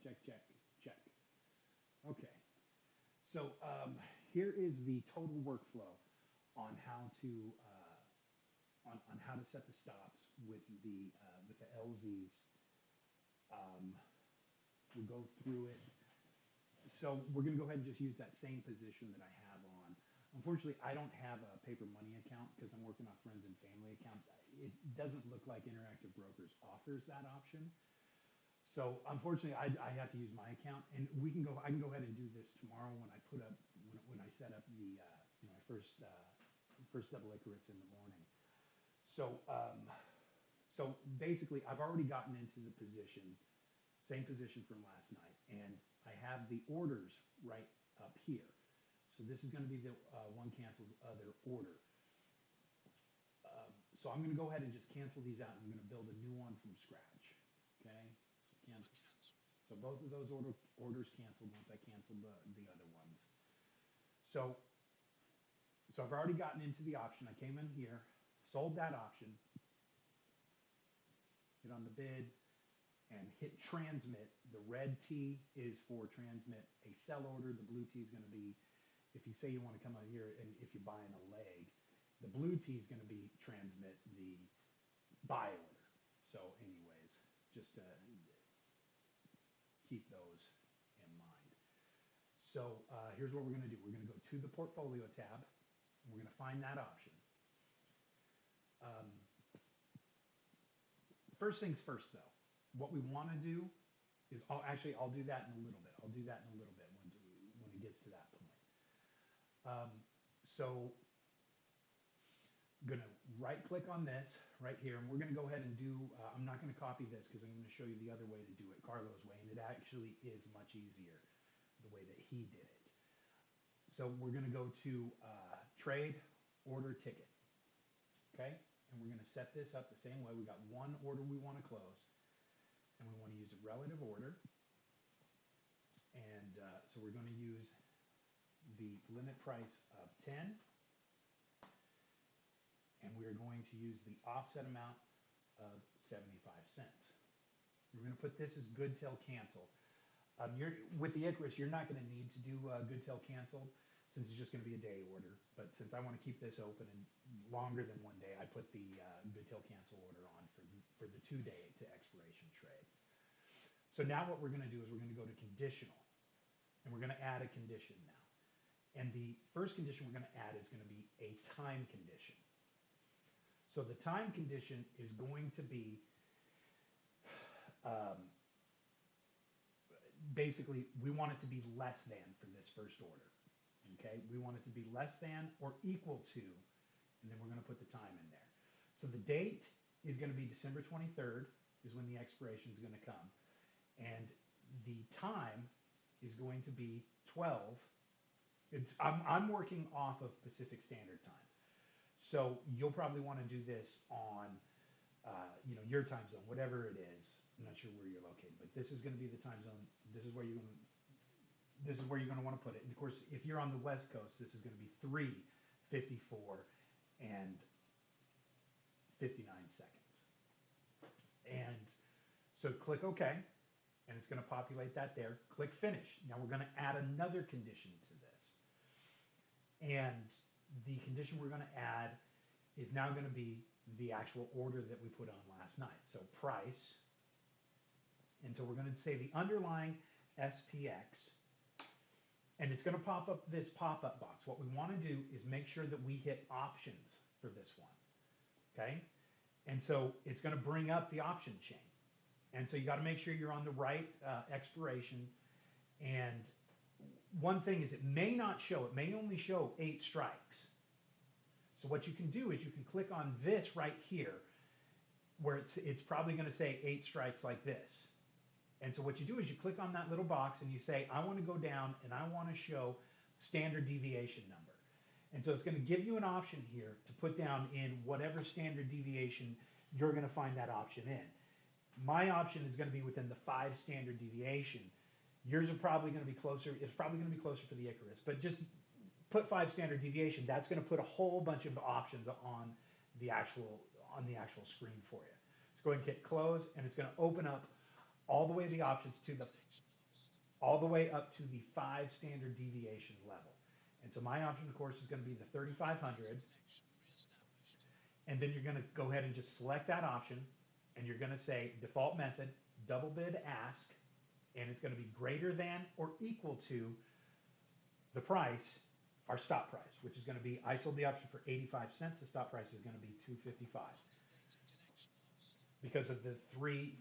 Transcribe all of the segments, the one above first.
check, check, check. Okay. So here is the total workflow on how to on how to set the stops with the LZs. Um, we'll go through it. So we're going to go ahead and just use that same position that I have on. Unfortunately, I don't have a paper money account because I'm working off friends and family account. It doesn't look like Interactive Brokers offers that option. So unfortunately, I have to use my account, and we can go. I can go ahead and do this tomorrow when I put up when I set up the my first double Icarus in the morning. So so basically, I've already gotten into the position, same position from last night, and I have the orders right up here. So this is going to be the one cancels other order. So I'm going to go ahead and just cancel these out. I'm going to build a new one from scratch. Okay, so cancel. So both of those orders canceled once I canceled the other ones. So so I've already gotten into the option. I came in here, sold that option, hit on the bid, and hit transmit. The red T is for transmit a sell order. The blue T is going to be if you say you want to come out here and if you're buying a leg. The blue T is going to be transmit the buy order. So anyways, just to keep those in mind. So here's what we're going to do. We're going to go to the portfolio tab. And we're going to find that option. Um, First things first, though. What we want to do is I'll do that in a little bit. I'll do that in a little bit when it gets to that point. So I'm going to right click on this right here, and we're going to go ahead and do, I'm not going to copy this because I'm going to show you the other way to do it, Carlo's way, and it actually is much easier the way that he did it. So we're going to go to trade, order, ticket, okay? And we're going to set this up the same way. We got one order we want to close, and we want to use a relative order. And so we're going to use the limit price of 10, and we're going to use the offset amount of 75 cents. We're going to put this as good till cancel. With the Icarus, you're not going to need to do good till cancel since it's just going to be a day order. But since I want to keep this open and longer than one day, I put the good till cancel order on for the 2-day to expiration trade. So now what we're going to do is we're going to go to conditional, and we're going to add a condition now. And the first condition we're going to add is going to be a time condition. So the time condition is going to be basically we want it to be less than for this first order. Okay, we want it to be less than or equal to, and then we're going to put the time in there. So the date is going to be December 23rd is when the expiration is going to come. And the time is going to be 12. I'm working off of Pacific Standard Time. So you'll probably want to do this on your time zone, whatever it is. I'm not sure where you're located, but this is going to be the time zone. This is where you're going to want to put it. And of course, if you're on the West Coast, this is going to be 3:54 and 59 seconds. And so click OK, and it's going to populate that there. Click Finish. Now we're going to add another condition to this. And the condition we're going to add is now going to be the actual order that we put on last night. So price. And so we're going to say the underlying SPX. And it's going to pop up this pop-up box. What we want to do is make sure that we hit options for this one. Okay? And so it's going to bring up the option chain. And so you got to make sure you're on the right expiration. And one thing is it may not show, it may only show 8 strikes. So what you can do is you can click on this right here where it's probably going to say 8 strikes like this. And so what you do is you click on that little box and you say, I want to go down and I want to show standard deviation number. And so it's going to give you an option here to put down in whatever standard deviation you're going to find that option in. My option is going to be within the 5 standard deviation. Yours are probably going to be closer. It's probably going to be closer for the Icarus, but just put 5 standard deviation. That's going to put a whole bunch of options on the actual screen for you. So go ahead and hit close, and it's going to open up all the way the options to the all the way up to the 5 standard deviation level. And so my option, of course, is going to be the 3500. And then you're going to go ahead and just select that option, and you're going to say default method, double bid ask, and it's going to be greater than or equal to the price, our stop price, which is going to be, I sold the option for 85 cents. The stop price is going to be 255 because of the three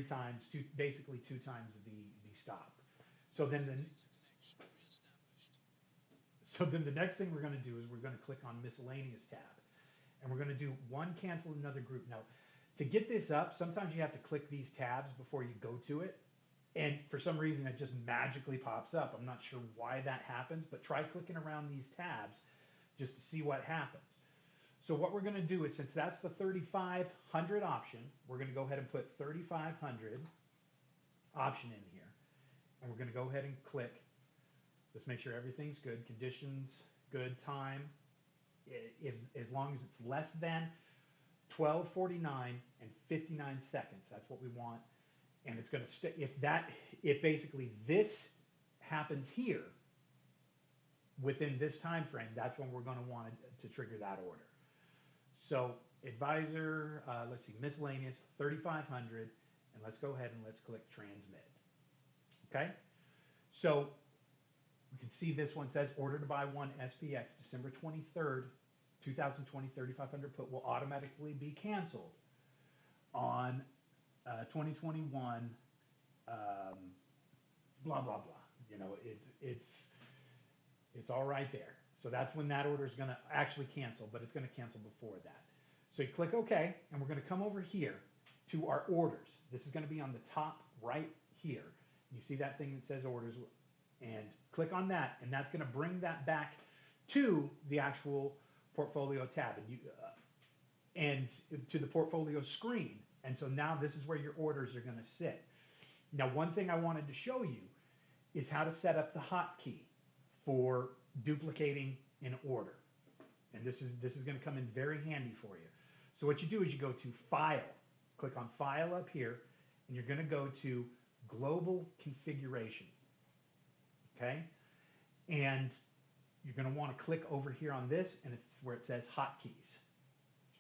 times, basically two times the stop. So then the next thing we're going to do is we're going to click on miscellaneous tab, and we're going to do one cancel another group. Now, to get this up, sometimes you have to click these tabs before you go to it. And for some reason, it just magically pops up. I'm not sure why that happens, but try clicking around these tabs just to see what happens. So what we're going to do is, since that's the 3500 option, we're going to go ahead and put 3500 option in here. And we're going to go ahead and click. Let's make sure everything's good. Conditions, good, time. As long as it's less than 12:49 and 59 seconds, that's what we want. And it's going to stay. If basically this happens here within this time frame, that's when we're going to want to trigger that order. So advisor, let's see, miscellaneous 3500, and let's go ahead and let's click transmit. Okay, so we can see this one says order to buy one SPX December 23rd, 2020 3500 put will automatically be canceled on 2021 blah blah blah. You know, it's all right there. So that's when that order is going to actually cancel, but it's going to cancel before that. So you click OK, and we're going to come over here to our orders. This is going to be on the top right here. You see that thing that says orders, and click on that, and that's going to bring that back to the actual portfolio tab and to the portfolio screen. And so now this is where your orders are going to sit. Now, one thing I wanted to show you is how to set up the hotkey for duplicating an order. And this is going to come in very handy for you. So what you do is you go to File, click on File up here, and you're going to go to Global Configuration. Okay? And you're going to want to click over here on this, and it's where it says Hotkeys.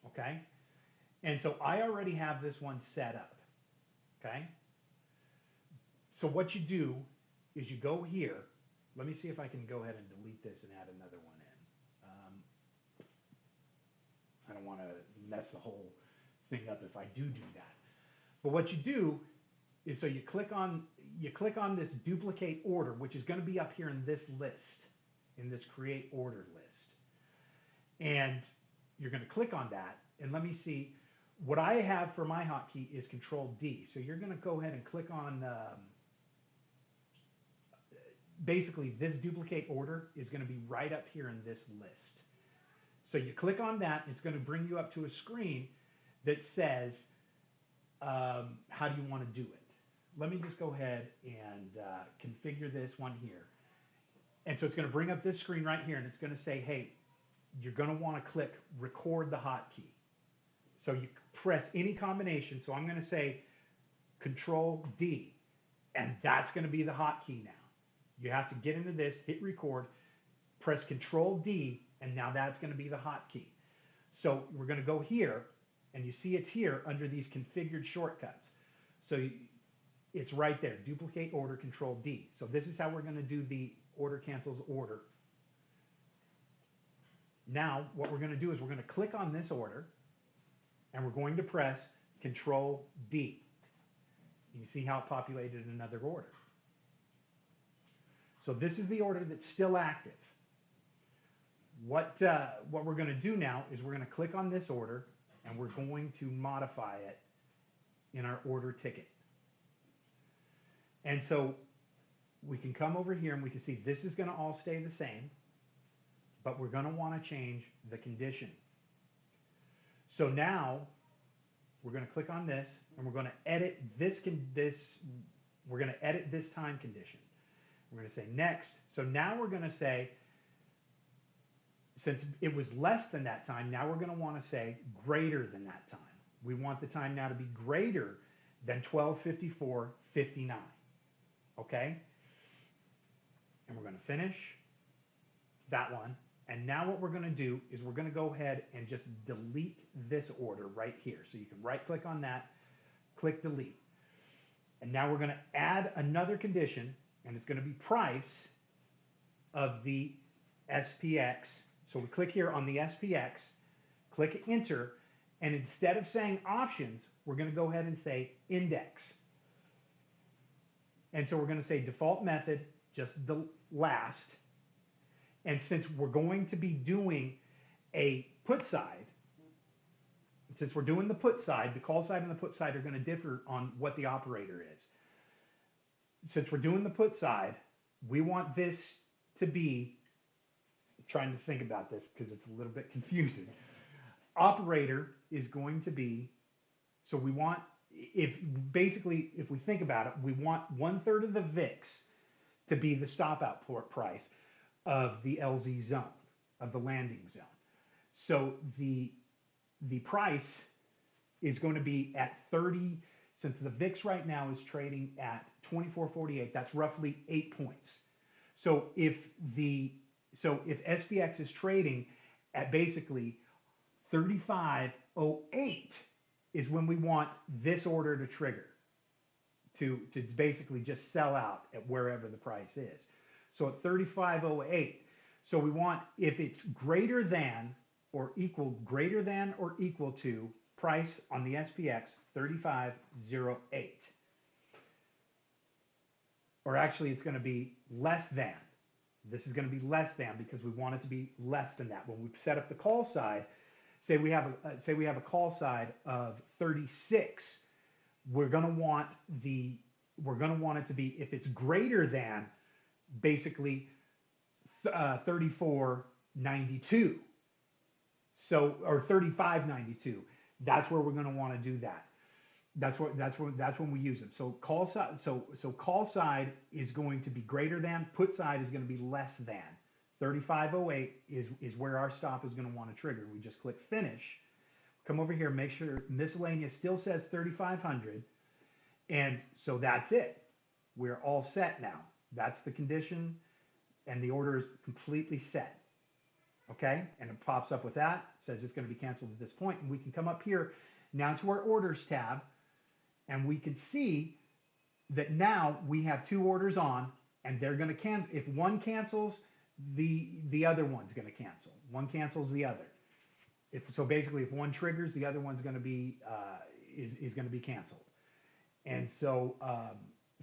Okay? And so I already have this one set up. Okay? So what you do is you go here. Let me see if I can go ahead and delete this and add another one in. I don't want to mess the whole thing up if I do that. But what you do is, so you click on this duplicate order, which is going to be up here in this list, in this create order list. And you're going to click on that, and let me see. What I have for my hotkey is Control D. So you're going to go ahead and click on basically this duplicate order is going to be right up here in this list. So you click on that, it's going to bring you up to a screen that says, how do you want to do it? Let me just go ahead and configure this one here. And so it's going to bring up this screen right here, and it's going to say, hey, you're going to want to click record the hotkey. So you press any combination. So I'm going to say Control D, and that's going to be the hotkey now. You have to get into this, hit record, press Control D, and now that's going to be the hotkey. So we're going to go here, and you see it's here under these configured shortcuts. So it's right there, duplicate order, Control D. So this is how we're going to do the order cancels order. Now what we're going to do is we're going to click on this order, and we're going to press Control D. You see how it populated another order. So this is the order that's still active. What we're going to do now is we're going to click on this order, and we're going to modify it in our order ticket. And so we can come over here, and we can see this is going to all stay the same, but we're going to want to change the condition. So now we're going to click on this, and we're going to edit we're going to edit this time condition. We're going to say next. So now we're going to say, since it was less than that time, now we're going to want to say greater than that time. We want the time now to be greater than 12:54:59. Okay? and we're going to finish that one. And now what we're going to do is we're going to go ahead and just delete this order right here. So you can right click on that, click delete. And now we're going to add another condition, and it's going to be price of the SPX. So we click here on the SPX, click enter, and instead of saying options, we're going to go ahead and say index. And so we're going to say default method, just the last. And since we're going to be doing a put side, since we're doing the put side, the call side and the put side are going to differ on what the operator is. Since we're doing the put side, we want this to be, I'm trying to think about this because it's a little bit confusing. Operator is going to be, so we want, if we think about it, we want 1/3 of the VIX to be the stop out port price of the LZ zone, of the landing zone. So the price is going to be at 30, since the VIX right now is trading at 24.48, that's roughly 8 points. So if SPX is trading at basically 35.08 is when we want this order to trigger, to basically just sell out at wherever the price is. So at 35.08, so we want, if it's greater than or equal to price on the SPX 35.08. Or actually it's going to be less than. This is going to be less than because we want it to be less than that. When we set up the call side, say we have a call side of 36, we're going to want it to be, if it's greater than basically 34.92. So, or 35.92. That's where we're going to want to do that. That's when we use them. So call side is going to be greater than, put side is going to be less than. 35.08 is where our stop is going to want to trigger. We just click finish. Come over here, make sure miscellaneous still says 3,500. And so that's it. We're all set now. That's the condition, and the order is completely set. Okay? And it pops up with that, says it's going to be canceled at this point, and we can come up here now to our orders tab, and we can see that now we have 2 orders on, and they're going to cancel. If one cancels, the other one's going to cancel. One cancels the other. So basically, if one triggers, the other one's going to be is going to be canceled. And so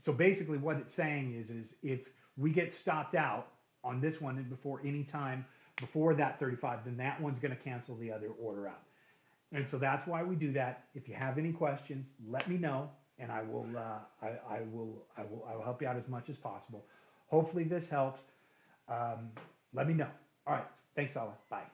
so basically, what it's saying is if we get stopped out on this one and before any time before that 35, then that one's going to cancel the other order out. And so that's why we do that. If you have any questions, let me know, and I will help you out as much as possible. Hopefully this helps. Let me know. All right. Thanks, Sala. Bye.